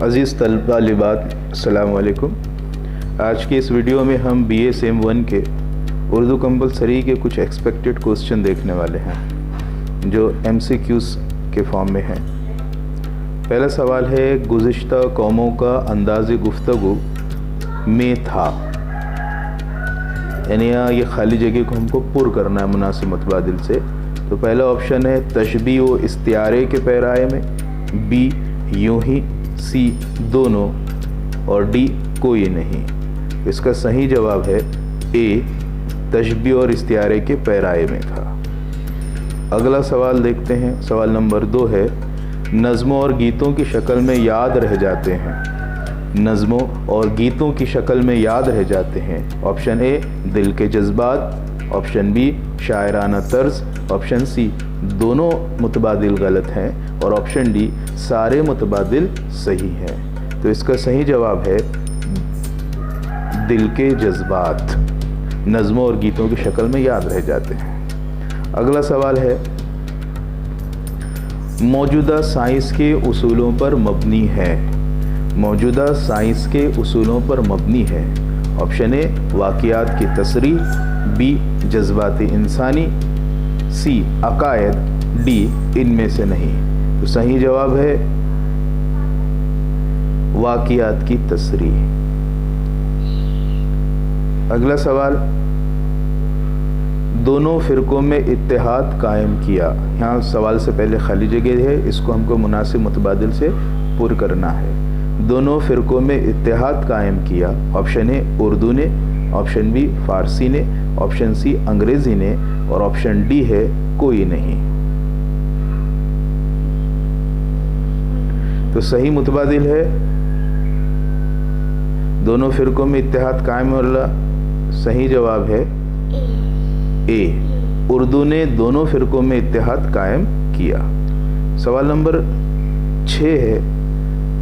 अज़ीज़ तालिबात, अस्सलामु अलैकुम। आज की इस वीडियो में हम BA सेम 1 के उर्दू कंपलसरी के कुछ एक्सपेक्टेड क्वेश्चन देखने वाले हैं जो MCQs के फॉर्म में हैं। पहला सवाल है, गुज़िश्ता कौमों का अंदाज़ गुफ्तगू में था, यानी ये खाली जगह को हमको पुर करना है मुनासिब मुतबादिल से। तो पहला ऑप्शन है तशबीह व इस्तिआरे के पैराए में, B यूं ही, C दोनों और D कोई नहीं। इसका सही जवाब है A तशबीह और इस्तिआरे के पैराए में था। अगला सवाल देखते हैं। सवाल नंबर 2 है, नज़्मों और गीतों की शक्ल में याद रह जाते हैं। नज़्मों और गीतों की शक्ल में याद रह जाते हैं। ऑप्शन ए दिल के जज्बात, ऑप्शन बी शायराना तर्ज, ऑप्शन सी दोनों मुतबादिल गलत हैं और ऑप्शन डी सारे मुतबादिल सही हैं। तो इसका सही जवाब है दिल के जज्बात। नज़्मों और गीतों की शक्ल में याद रह जाते हैं। अगला सवाल है, मौजूदा साइंस के उसूलों पर मबनी है। मौजूदा साइंस के उसूलों पर मबनी है। ऑप्शन ए वाक़ियात की तसरीह, बी जज्बात इंसानी, सी अकायद, डी इनमें से नहीं। तो सही जवाब है वाक़ियात की तसरीह। अगला सवाल, दोनों फ़िरक़ों में इत्तेहाद कायम किया। यहाँ सवाल से पहले खाली जगह है, इसको हमको मुनासिब मुतबादिल से पुर करना है। दोनों फ़िरक़ों में इत्तेहाद कायम किया। ऑप्शन ए उर्दू ने, ऑप्शन बी फ़ारसी ने, ऑप्शन सी अंग्रेज़ी ने और ऑप्शन डी है कोई नहीं। तो सही मुतबादिल है दोनों फ़िरक़ों में इत्तेहाद कायम वाला। सही जवाब है ए उर्दू ने दोनों फ़िरक़ों में इत्तेहाद कायम किया। सवाल नंबर 6 है,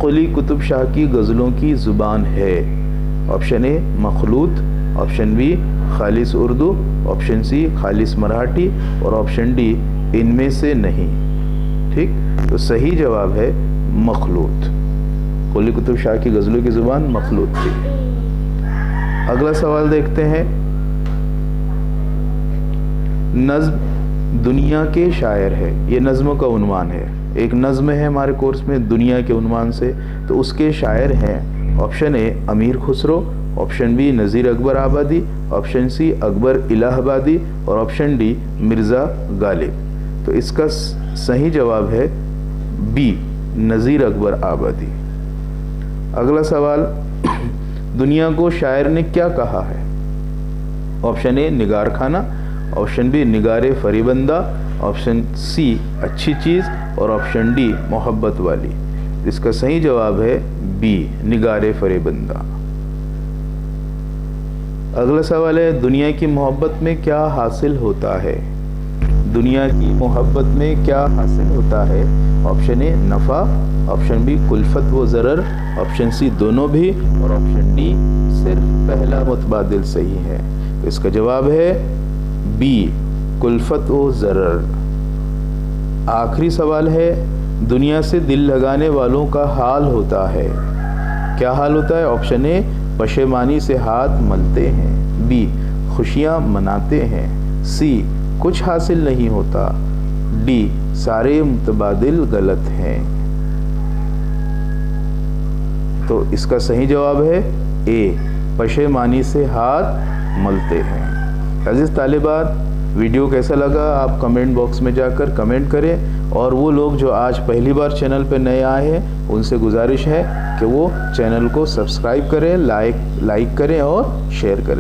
कुली कुतुब शाह की गज़लों की ज़ुबान है। ऑप्शन ए मखलूत, ऑप्शन बी खालिस उर्दू, ऑप्शन सी खालिस मराठी और ऑप्शन डी इनमें से नहीं। ठीक, तो सही जवाब है मखलूत। कुली कुतुब शाह की गज़लों की ज़ुबान मखलूत थी। अगला सवाल देखते हैं, नज़्म दुनिया के शायर है। ये नज़्मों का उन्वान है। एक नज़्म है हमारे कोर्स में दुनिया के उन्वान से, तो उसके शायर हैं ऑप्शन ए अमीर खुसरो, ऑप्शन बी नज़ीर अकबर आबादी, ऑप्शन सी अकबर इलाहाबादी और ऑप्शन डी मिर्ज़ा गालिब। तो इसका सही जवाब है बी नज़ीर अकबर आबादी। अगला सवाल, दुनिया को शायर ने क्या कहा है। ऑप्शन ए निगार खाना, ऑप्शन बी निगारे फरीबंदा, ऑप्शन सी अच्छी चीज़ और ऑप्शन डी मोहब्बत वाली। इसका सही जवाब है बी निगारे फरीबंदा। अगला सवाल है, दुनिया की मोहब्बत में क्या हासिल होता है। दुनिया की मोहब्बत में क्या हासिल होता है। ऑप्शन ए नफ़ा, ऑप्शन बी कुल्फत व ज़रर, ऑप्शन सी दोनों भी और ऑप्शन डी सिर्फ पहला मुतबादिल सही है। तो इसका जवाब है बी कुल्फत व ज़रर। आखिरी सवाल है, दुनिया से दिल लगाने वालों का हाल होता है। क्या हाल होता है। ऑप्शन ए पशेमानी से हाथ मलते हैं, बी खुशियाँ मनाते हैं, सी कुछ हासिल नहीं होता, डी सारे मुतबादिल गलत हैं। तो इसका सही जवाब है ए पशेमानी से हाथ मलते हैं। अज़ीज़ तालिबात, वीडियो कैसा लगा आप कमेंट बॉक्स में जाकर कमेंट करें और वो लोग जो आज पहली बार चैनल पर नए आए हैं उनसे गुजारिश है कि वो चैनल को सब्सक्राइब करें, लाइक करें और शेयर करें।